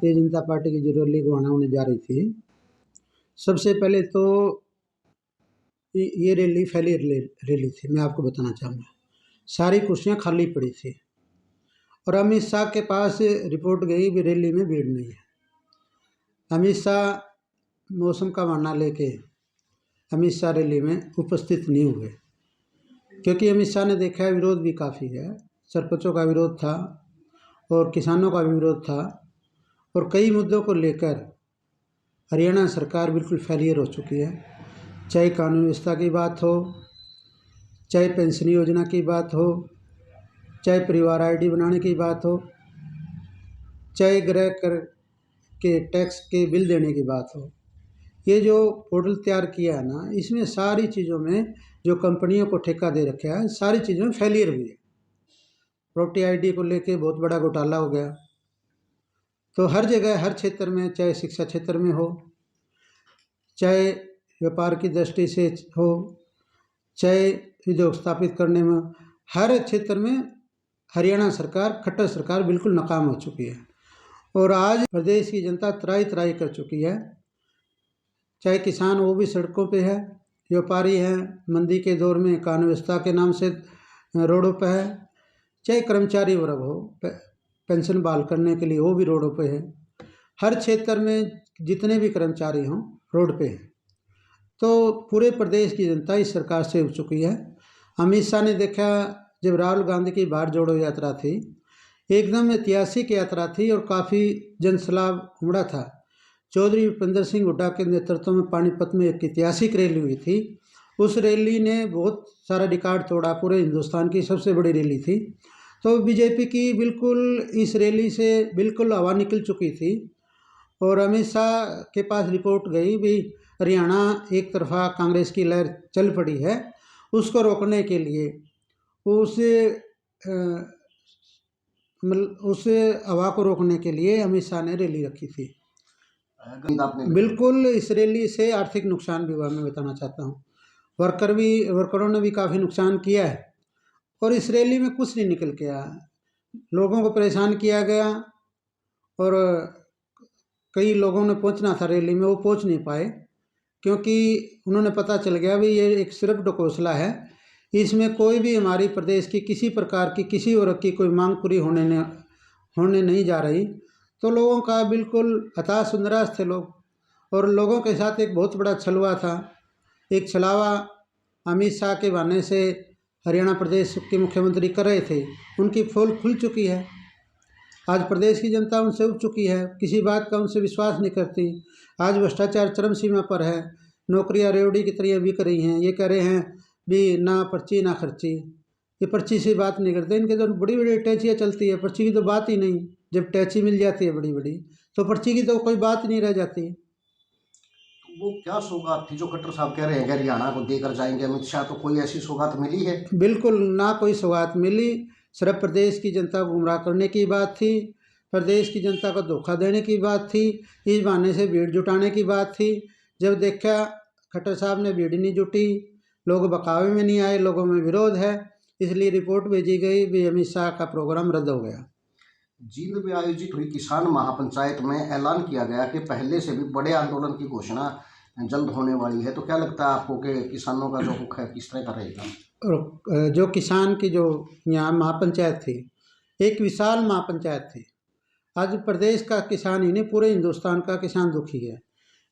Bharatiya Janata party की जो rally रवाना होने जा रही थी, सबसे पहले तो ये रैली फैली रैली थी। मैं आपको बताना चाहूँगा, सारी कुर्सियाँ खाली पड़ी थी और अमित शाह के पास रिपोर्ट गई भी रैली में भीड़ नहीं है। अमित शाह मौसम का बहाना लेके अमित शाह रैली में उपस्थित नहीं हुए, क्योंकि अमित शाह ने देखा है विरोध भी काफ़ी है। सरपंचों का विरोध था और किसानों का भी विरोध था और कई मुद्दों को लेकर हरियाणा सरकार बिल्कुल फेलियर हो चुकी है। चाहे कानून व्यवस्था की बात हो, चाहे पेंशन योजना की बात हो, चाहे परिवार आईडी बनाने की बात हो, चाहे गृह कर के टैक्स के बिल देने की बात हो। ये जो पोर्टल तैयार किया है ना, इसमें सारी चीज़ों में जो कंपनियों को ठेका दे रखा है, सारी चीज़ों में फेलियर हुई है। प्रॉपर्टी आईडी को लेके बहुत बड़ा घोटाला हो गया। तो हर जगह, हर क्षेत्र में, चाहे शिक्षा क्षेत्र में हो, चाहे व्यापार की दृष्टि से हो, चाहे उद्योग स्थापित करने में, हर क्षेत्र में हरियाणा सरकार, खट्टर सरकार बिल्कुल नाकाम हो चुकी है। और आज प्रदेश की जनता त्राही त्राही कर चुकी है। चाहे किसान वो भी सड़कों पे है, व्यापारी हैं मंदी के दौर में कानून व्यवस्था के नाम से रोडों पे है, चाहे कर्मचारी वर्ग हो पेंशन बहाल करने के लिए वो भी रोडों पे है। हर क्षेत्र में जितने भी कर्मचारी हों रोड पे हैं। तो पूरे प्रदेश की जनता इस सरकार से उब चुकी है। अमित शाह ने देखा, जब राहुल गांधी की भारत जोड़ो यात्रा थी, एकदम ऐतिहासिक यात्रा थी और काफ़ी जनसैलाब उमड़ा था। चौधरी भूपेंद्र सिंह हुड्डा के नेतृत्व में पानीपत में एक ऐतिहासिक रैली हुई थी। उस रैली ने बहुत सारा रिकॉर्ड तोड़ा, पूरे हिंदुस्तान की सबसे बड़ी रैली थी। तो बीजेपी की बिल्कुल इस रैली से बिल्कुल हवा निकल चुकी थी और अमित शाह के पास रिपोर्ट गई भी हरियाणा एक तरफा कांग्रेस की लहर चल पड़ी है, उसको रोकने के लिए उस हवा को रोकने के लिए अमित शाह ने रैली रखी थी। बिल्कुल इस रैली से आर्थिक नुकसान भी हुआ, मैं बताना चाहता हूँ। वर्करों ने भी काफ़ी नुकसान किया है और इस रैली में कुछ नहीं निकल के आया। लोगों को परेशान किया गया और कई लोगों ने पहुंचना था रैली में, वो पहुंच नहीं पाए क्योंकि उन्होंने पता चल गया भी ये एक सिर्फ ढकोसला है, इसमें कोई भी हमारी प्रदेश की किसी प्रकार की किसी वर्ग की कोई मांग पूरी होने नहीं जा रही। तो लोगों का बिल्कुल हताश निराश थे लोग और लोगों के साथ एक बहुत बड़ा छलवा था। एक छलावा अमित शाह के बहाने से हरियाणा प्रदेश के मुख्यमंत्री कर रहे थे, उनकी पोल खुल चुकी है। आज प्रदेश की जनता उनसे उब चुकी है, किसी बात का उनसे विश्वास नहीं करती। आज भ्रष्टाचार चरम सीमा पर है, नौकरियां रेवड़ी की तरह बिक रही हैं। ये कह रहे हैं भी ना पर्ची ना खर्ची, ये पर्ची से बात नहीं करते। इनके तो बड़ी बड़ी टैचियाँ चलती है, पर्ची की तो बात ही नहीं। जब टैची मिल जाती है बड़ी बड़ी, तो पर्ची की तो कोई बात नहीं रह जाती। वो क्या सौगात थी जो खट्टर साहब कह रहे हैं हरियाणा को देकर जाएंगे अमित शाह, तो कोई ऐसी सौगात मिली है? बिल्कुल ना, कोई सौगात मिली। सिर्फ प्रदेश की जनता को गुमराह करने की बात थी, प्रदेश की जनता को धोखा देने की बात थी, इस बहाने से भीड़ जुटाने की बात थी। जब देखा खट्टर साहब ने भीड़ नहीं जुटी, लोग बकावे में नहीं आए, लोगों में विरोध है, इसलिए रिपोर्ट भेजी गई भी अमित शाह का प्रोग्राम रद्द हो गया। जींद में आयोजित हुई किसान महापंचायत में ऐलान किया गया कि पहले से भी बड़े आंदोलन की घोषणा जल्द होने वाली है, तो क्या लगता है आपको कि किसानों का जो रुख है किस तरह का रहेगा? और जो किसान की जो यहाँ महापंचायत थी, एक विशाल महापंचायत थी। आज प्रदेश का किसान ही नहीं, पूरे हिंदुस्तान का किसान दुखी है,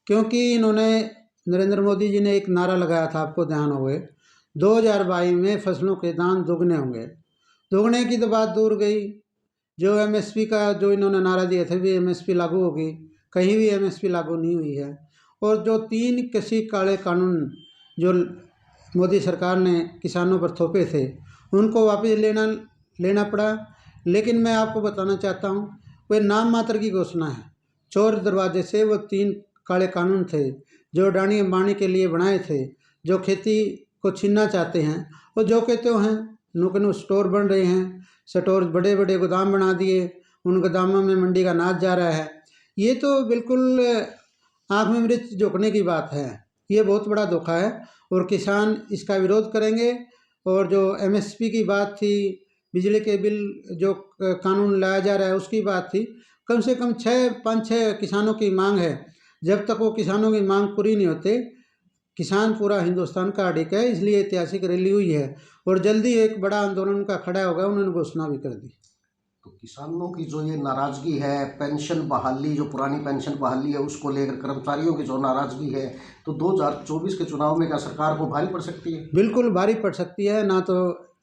क्योंकि इन्होंने नरेंद्र मोदी जी ने एक नारा लगाया था, आपको ध्यान होगा, 2022 में फसलों के दाम दोगुने होंगे। दोगुने की तो बात दूर गई, जो एमएसपी का जो इन्होंने नारा दिया था भी एमएसपी लागू होगी, कहीं भी एमएसपी लागू नहीं हुई है। और जो 3 कृषि काले कानून जो मोदी सरकार ने किसानों पर थोपे थे, उनको वापस लेना पड़ा। लेकिन मैं आपको बताना चाहता हूँ, वे नाम मात्र की घोषणा है। चोर दरवाजे से वो 3 काले कानून थे जो अडानी अंबानी के लिए बनाए थे, जो खेती को छीनना चाहते हैं। वो जो कहते हैं नुकनू स्टोर बन रहे हैं, स्टोर बड़े बड़े गोदाम बना दिए, उन गोदामों में मंडी का नाच जा रहा है। ये तो बिल्कुल आँख में मिर्च झोंकने की बात है, ये बहुत बड़ा धोखा है और किसान इसका विरोध करेंगे। और जो एमएसपी की बात थी, बिजली के बिल जो कानून लाया जा रहा है उसकी बात थी, कम से कम 5-6 किसानों की मांग है। जब तक वो किसानों की मांग पूरी नहीं होती, किसान पूरा हिंदुस्तान का अडिग है, इसलिए ऐतिहासिक रैली हुई है और जल्दी एक बड़ा आंदोलन का खड़ा होगा, उन्होंने घोषणा भी कर दी। तो किसानों की जो ये नाराजगी है, पेंशन बहाली, जो पुरानी पेंशन बहाली है उसको लेकर कर्मचारियों की जो नाराजगी है, तो 2024 के चुनाव में क्या सरकार को भारी पड़ सकती है? बिल्कुल भारी पड़ सकती है। ना तो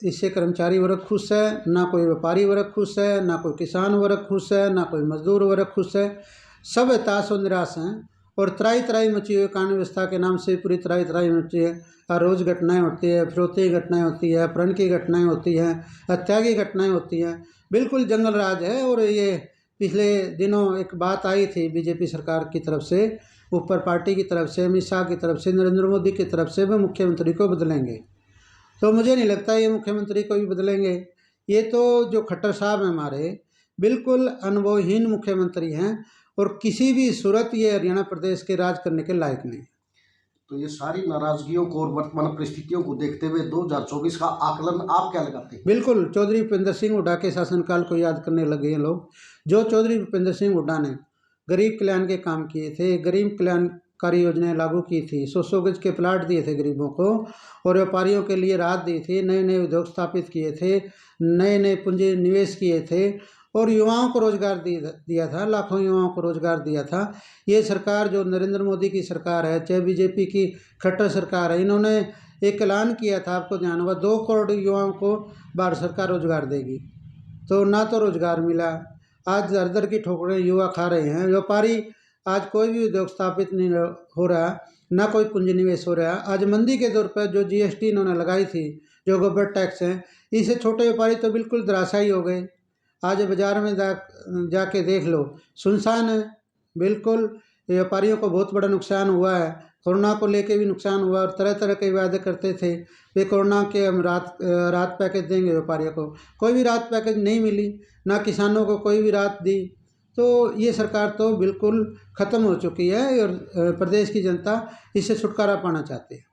इससे कर्मचारी वर्ग खुश है, ना कोई व्यापारी वर्ग खुश है, ना कोई किसान वर्ग खुश है, ना कोई मजदूर वर्ग खुश है। सब हताश और निराश हैं और त्राही त्राही मची हुई कानून व्यवस्था के नाम से पूरी त्राही त्राही मची है। हर रोज़ घटनाएं होती है, फिरौती की घटनाएं होती है, अपहरण की घटनाएं होती हैं, हत्या की घटनाएं होती हैं। बिल्कुल जंगल राज है। और ये पिछले दिनों एक बात आई थी बीजेपी सरकार की तरफ से, ऊपर पार्टी की तरफ से, अमित शाह की तरफ से, नरेंद्र मोदी की तरफ से वो मुख्यमंत्री को बदलेंगे। तो मुझे नहीं लगता ये मुख्यमंत्री को भी बदलेंगे। ये तो जो खट्टर साहब हैं हमारे, बिल्कुल अनुभवहीन मुख्यमंत्री हैं और किसी भी सूरत ये हरियाणा प्रदेश के राज करने के लायक नहीं। तो ये सारी नाराजगियों को और वर्तमान परिस्थितियों को देखते हुए 2024 का आकलन आप क्या लगाते हैं? बिल्कुल चौधरी भूपेंद्र सिंह हुड्डा के शासनकाल को याद करने लगे हैं लोग। जो चौधरी भूपेंद्र सिंह हुड्डा ने गरीब कल्याण के काम किए थे, गरीब कल्याणकारी योजनाएं लागू की थी, 100 गज के प्लाट दिए थे गरीबों को और व्यापारियों के लिए राहत दी थी, नए नए उद्योग स्थापित किए थे, नए नए पूंजी निवेश किए थे और युवाओं को रोजगार दिया था, लाखों युवाओं को रोजगार दिया था। ये सरकार जो नरेंद्र मोदी की सरकार है, चाहे बीजेपी की खट्टर सरकार है, इन्होंने एक ऐलान किया था, आपको ध्यान होगा, 2 करोड़ युवाओं को भारत सरकार रोजगार देगी। तो ना तो रोजगार मिला, आज दर दर की ठोकरें युवा खा रहे हैं। व्यापारी आज कोई भी उद्योग स्थापित नहीं हो रहा, ना कोई पूंजी निवेश हो रहा। आज मंदी के दौर पर जो जीएसटी इन्होंने लगाई थी, जो गोबर टैक्स हैं, इससे छोटे व्यापारी तो बिल्कुल धराशायी हो गए। आज बाजार में जाके देख लो, सुनसान है बिल्कुल। व्यापारियों को बहुत बड़ा नुकसान हुआ है। कोरोना को लेके भी नुकसान हुआ और तरह तरह के वादे करते थे वे, कोरोना के हम राहत पैकेज देंगे व्यापारियों को, कोई भी राहत पैकेज नहीं मिली, ना किसानों को कोई भी राहत दी। तो ये सरकार तो बिल्कुल ख़त्म हो चुकी है और प्रदेश की जनता इससे छुटकारा पाना चाहती है।